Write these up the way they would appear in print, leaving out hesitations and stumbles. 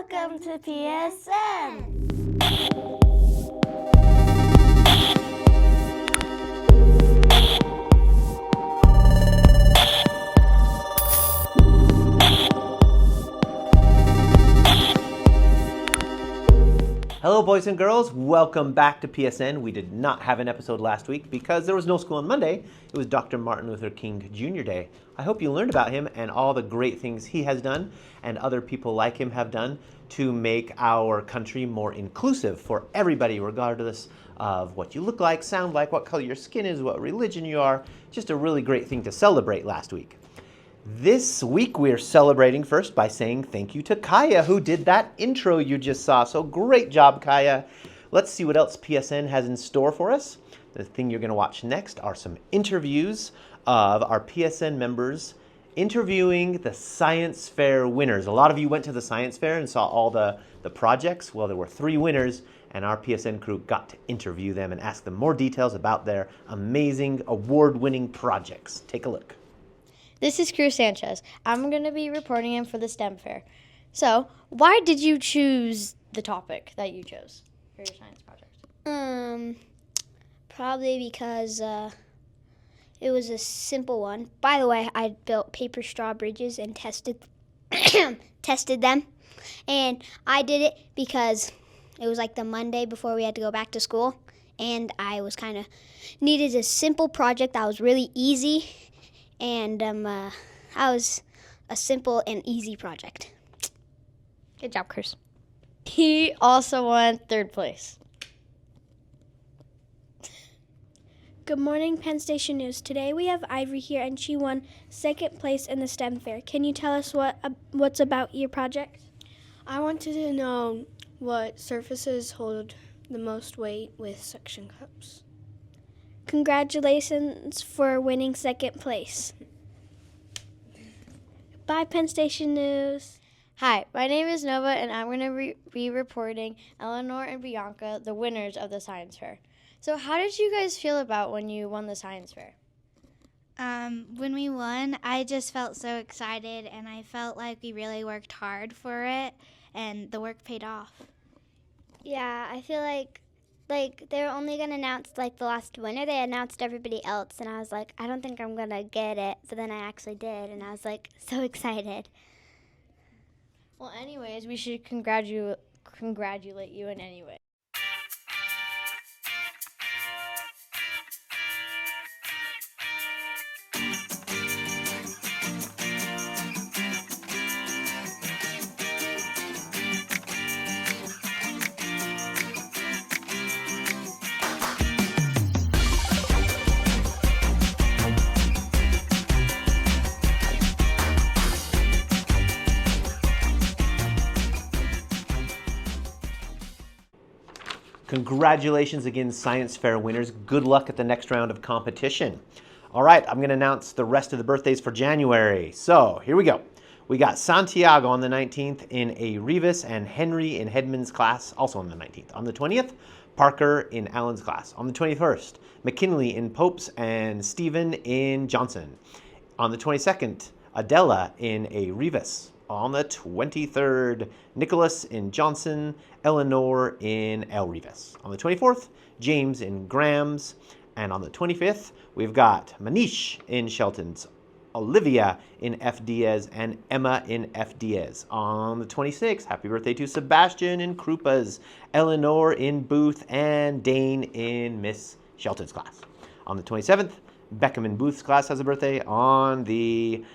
Welcome to PSN. Hello boys and girls, welcome back to PSN. We did not have an episode last week because there was no school on Monday. It was Dr. Martin Luther King Jr. Day. I hope you learned about him and all the great things he has done and other people like him have done to make our country more inclusive for everybody, regardless of what you look like, sound like, what color your skin is, what religion you are. Just a really great thing to celebrate last week. This week we're celebrating first by saying thank you to Kaya, who did that intro you just saw. So great job, Kaya. Let's see what else PSN has in store for us. The thing you're going to watch next are some interviews of our PSN members interviewing the science fair winners. A lot of you went to the science fair and saw all the projects. Well, there were 3 winners, and our PSN crew got to interview them and ask them more details about their amazing award-winning projects. Take a look. This is Cruz Sanchez. I'm going to be reporting in for the STEM fair. So, why did you choose the topic that you chose for your science project? Probably because it was a simple one. By the way, I built paper straw bridges and tested them. And I did it because it was like the Monday before we had to go back to school. And I was kind of needed a simple project that was really easy. And I was a simple and easy project. Good job, Chris. He also won 3rd place. Good morning, Penn Station News. Today we have Ivory here, and she won 2nd place in the STEM fair. Can you tell us what's about your project? I wanted to know what surfaces hold the most weight with suction cups. Congratulations for winning 2nd place. Bye, Penn Station News. Hi, my name is Nova, and I'm going to be reporting Eleanor and Bianca, the winners of the science fair. So how did you guys feel about when you won the science fair? When we won, I just felt so excited, and I felt like we really worked hard for it, and the work paid off. Yeah, I feel like they were only going to announce the last winner. They announced everybody else, and I was like, I don't think I'm going to get it. But then I actually did, and I was so excited. Well, anyways, we should congratulate you in any way. Congratulations again, science fair winners. Good luck at the next round of competition. All right, I'm going to announce the rest of the birthdays for January. So here we go. We got Santiago on the 19th in a Rivas and Henry in Hedman's class, also on the 19th. On the 20th, Parker in Allen's class. On the 21st, McKinley in Popes and Stephen in Johnson. On the 22nd, Adela in a Rivas. On the 23rd, Nicholas in Johnson, Eleanor in El Rivas. On the 24th, James in Graham's. And on the 25th, we've got Manish in Shelton's, Olivia in F. Diaz, and Emma in F. Diaz. On the 26th, happy birthday to Sebastian in Krupa's, Eleanor in Booth, and Dane in Miss Shelton's class. On the 27th, Beckham in Booth's class has a birthday. On the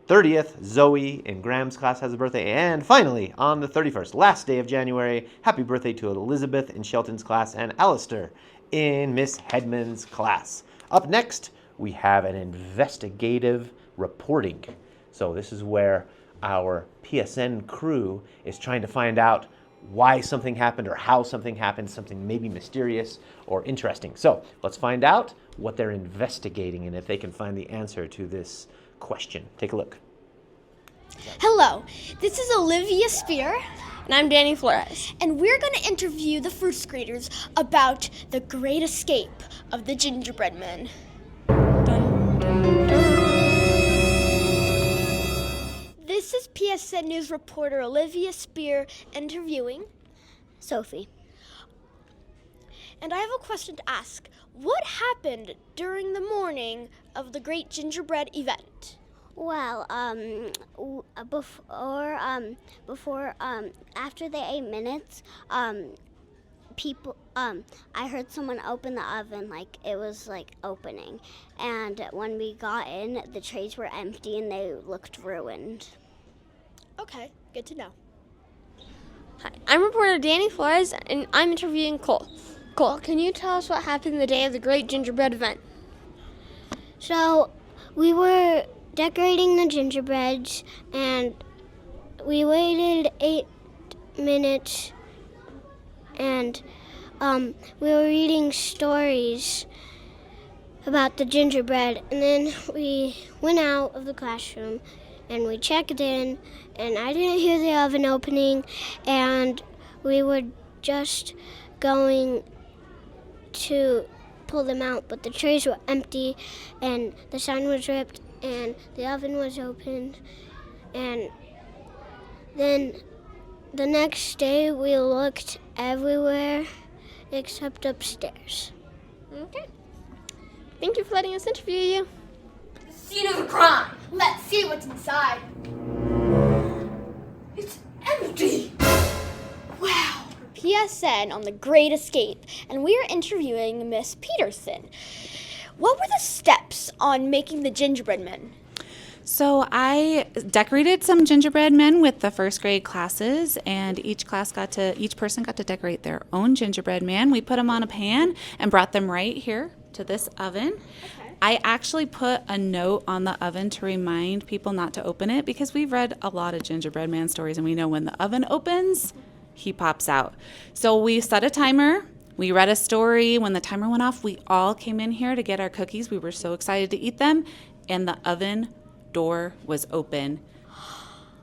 30th, Zoe in Graham's class has a birthday. And finally, on the 31st, last day of January, happy birthday to Elizabeth in Shelton's class and Alistair in Miss Hedman's class. Up next, we have an investigative reporting. So this is where our PSN crew is trying to find out why something happened or how something happened, something maybe mysterious or interesting. So let's find out what they're investigating and if they can find the answer to this question. Take a look. Hello, this is Olivia Spear. And I'm Danny Flores. And we're going to interview the first graders about the great escape of the gingerbread men. This is PSN News reporter Olivia Spear interviewing Sophie. And I have a question to ask. What happened during the morning of the Great Gingerbread event? Well, after the 8 minutes, I heard someone open the oven, like it was like opening. And when we got in, the trays were empty and they looked ruined. Okay, good to know. Hi, I'm reporter Danny Flores, and I'm interviewing Cole. Cole, can you tell us what happened the day of the Great Gingerbread event? So we were decorating the gingerbreads, and we waited 8 minutes, and we were reading stories about the gingerbread, and then we went out of the classroom and we checked in, and I didn't hear the oven opening, and we were just going to pull them out, but the trays were empty and the sign was ripped and the oven was opened. And then the next day we looked everywhere except upstairs. Okay. Thank you for letting us interview you. Scene of a crime. Let's see what's inside. It's empty. Wow. PSN on the Great Escape, and we are interviewing Miss Peterson. What were the steps on making the gingerbread men? So I decorated some gingerbread men with the first grade classes, and each person got to decorate their own gingerbread man. We put them on a pan and brought them right here to this oven. Okay. I actually put a note on the oven to remind people not to open it, because we've read a lot of gingerbread man stories and we know when the oven opens, he pops out. So we set a timer. We read a story. When the timer went off, we all came in here to get our cookies. We were so excited to eat them, and the oven door was open.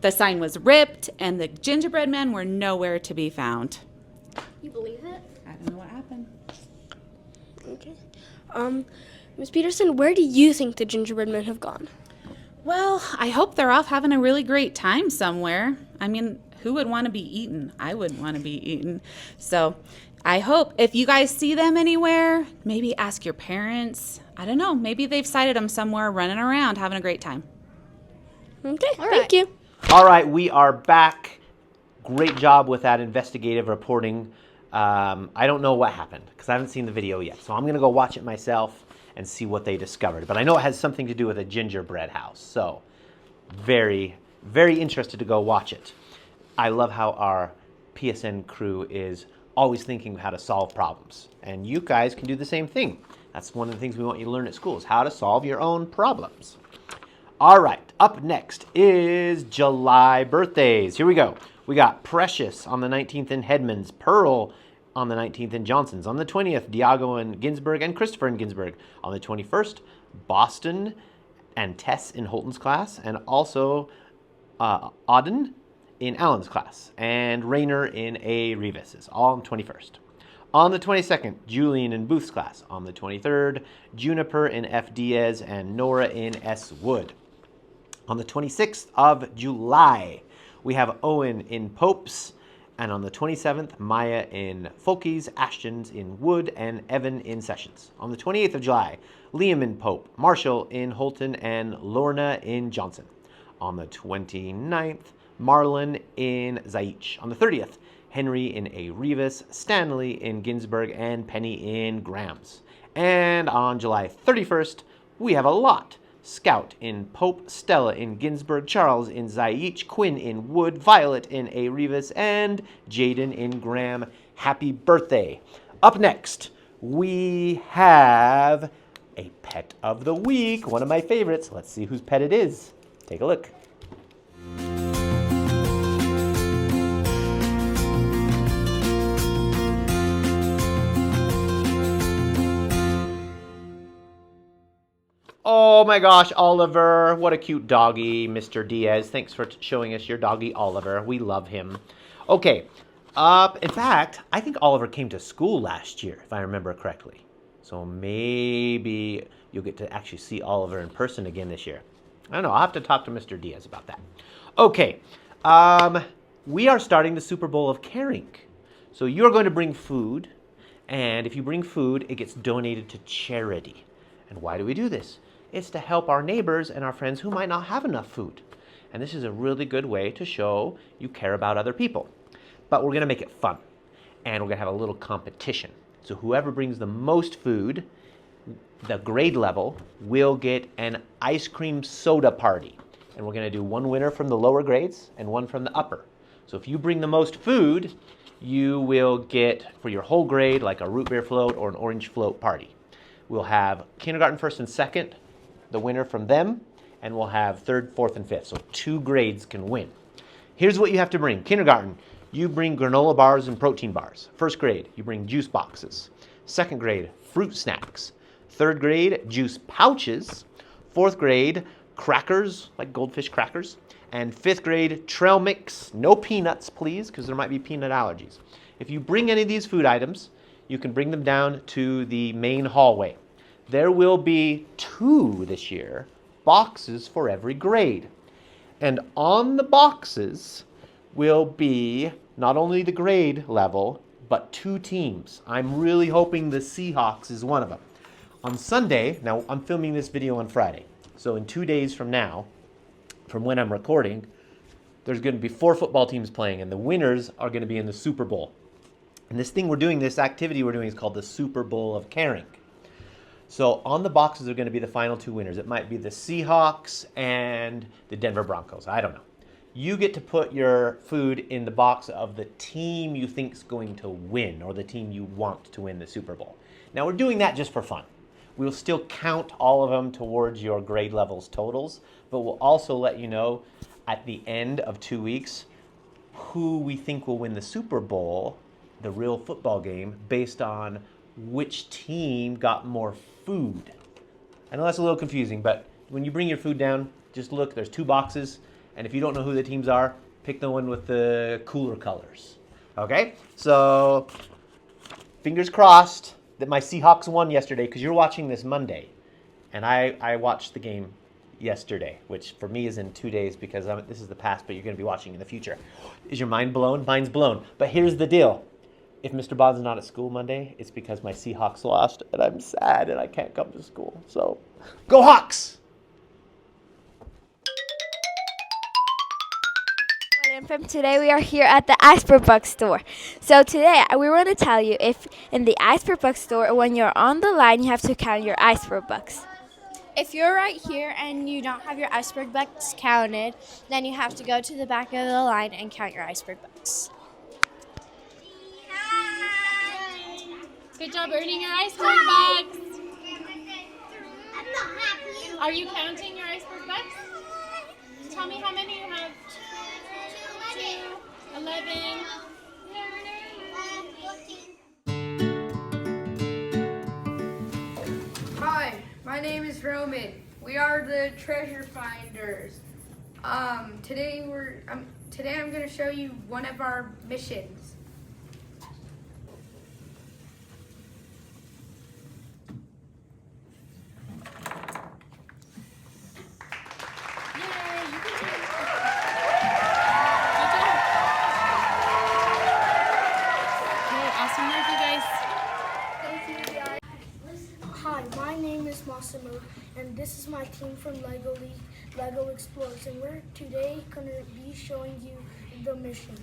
The sign was ripped, and the gingerbread men were nowhere to be found. You believe it? I don't know what happened. Okay. Ms. Peterson, where do you think the gingerbread men have gone? Well, I hope they're off having a really great time somewhere. I mean, who would want to be eaten? I wouldn't want to be eaten. So I hope if you guys see them anywhere, maybe ask your parents. I don't know. Maybe they've sighted them somewhere running around having a great time. Okay, thank you. All right, we are back. Great job with that investigative reporting. I don't know what happened because I haven't seen the video yet. So I'm going to go watch it myself and see what they discovered. But I know it has something to do with a gingerbread house. So very, very interested to go watch it. I love how our PSN crew is always thinking how to solve problems. And you guys can do the same thing. That's one of the things we want you to learn at school is how to solve your own problems. All right, up next is July birthdays. Here we go. We got Precious on the 19th in Hedmonds, Pearl on the 19th in Johnson's. On the 20th, Diago in Ginsburg and Christopher in Ginsburg. On the 21st, Boston and Tess in Holton's class, and also Auden in Allen's class, and Rayner in A. Revis's, all on the 21st. On the 22nd, Julian in Booth's class. On the 23rd, Juniper in F. Diaz and Nora in S. Wood. On the 26th of July, we have Owen in Pope's, and on the 27th, Maya in Folkie's, Ashton's in Wood, and Evan in Sessions. On the 28th of July, Liam in Pope, Marshall in Holton, and Lorna in Johnson. On the 29th, Marlon in Zaich. On the 30th, Henry in A. Rivas, Stanley in Ginsburg, and Penny in Grams. And on July 31st, we have a lot. Scout in Pope, Stella in Ginsburg, Charles in Zaich, Quinn in Wood, Violet in A. Rivas, and Jaden in Graham. Happy birthday. Up next, we have a pet of the week, one of my favorites. Let's see whose pet it is. Take a look. Oh my gosh, Oliver. What a cute doggy, Mr. Diaz. Thanks for showing us your doggy, Oliver. We love him. Okay, in fact, I think Oliver came to school last year, if I remember correctly. So maybe you'll get to actually see Oliver in person again this year. I don't know. I'll have to talk to Mr. Diaz about that. Okay, we are starting the Super Bowl of Caring. So you're going to bring food, and if you bring food, it gets donated to charity. And why do we do this? It's to help our neighbors and our friends who might not have enough food. And this is a really good way to show you care about other people. But we're going to make it fun, and we're going to have a little competition. So whoever brings the most food, the grade level, will get an ice cream soda party. And we're going to do one winner from the lower grades and one from the upper. So if you bring the most food, you will get, for your whole grade, like a root beer float or an orange float party. We'll have kindergarten first and second, the winner from them, and we'll have third, fourth, and fifth. So 2 grades can win. Here's what you have to bring. Kindergarten, you bring granola bars and protein bars. First grade, you bring juice boxes. Second grade, fruit snacks. Third grade, juice pouches. Fourth grade, crackers, like goldfish crackers. And fifth grade, trail mix. No peanuts, please, because there might be peanut allergies. If you bring any of these food items, you can bring them down to the main hallway. There will be 2 this year, boxes for every grade. And on the boxes will be not only the grade level, but 2 teams. I'm really hoping the Seahawks is one of them. On Sunday, now I'm filming this video on Friday, so in 2 days from now, from when I'm recording, there's going to be 4 football teams playing, and the winners are going to be in the Super Bowl. And this activity we're doing is called the Super Bowl of Caring. So on the boxes are going to be the final 2 winners. It might be the Seahawks and the Denver Broncos. I don't know. You get to put your food in the box of the team you think is going to win, or the team you want to win the Super Bowl. Now we're doing that just for fun. We'll still count all of them towards your grade levels totals, but we'll also let you know at the end of 2 weeks who we think will win the Super Bowl, the real football game, based on which team got more food. I know that's a little confusing, but when you bring your food down, just look, there's 2 boxes, and if you don't know who the teams are, pick the one with the cooler colors. Okay? So, fingers crossed that my Seahawks won yesterday, because you're watching this Monday, and I watched the game yesterday, which for me is in 2 days, because this is the past, but you're going to be watching in the future. Is your mind blown? Mine's blown. But here's the deal. If Mr. Bond's not at school Monday, it's because my Seahawks lost, and I'm sad, and I can't come to school. So, go Hawks! From today we are here at the Iceberg Bookstore. So today we want to tell you if in the Iceberg Bookstore, when you're on the line, you have to count your iceberg bucks. If you're right here and you don't have your iceberg bucks counted, then you have to go to the back of the line and count your iceberg bucks. Good job earning your iceberg bucks. Are you counting your iceberg bucks? Tell me how many you have. 2, 11. Hi, my name is Roman. We are the treasure finders. Today I'm going to show you one of our missions. Hi, my name is Massimo, and this is my team from Lego League, Lego Explorers, and we're today going to be showing you the mission.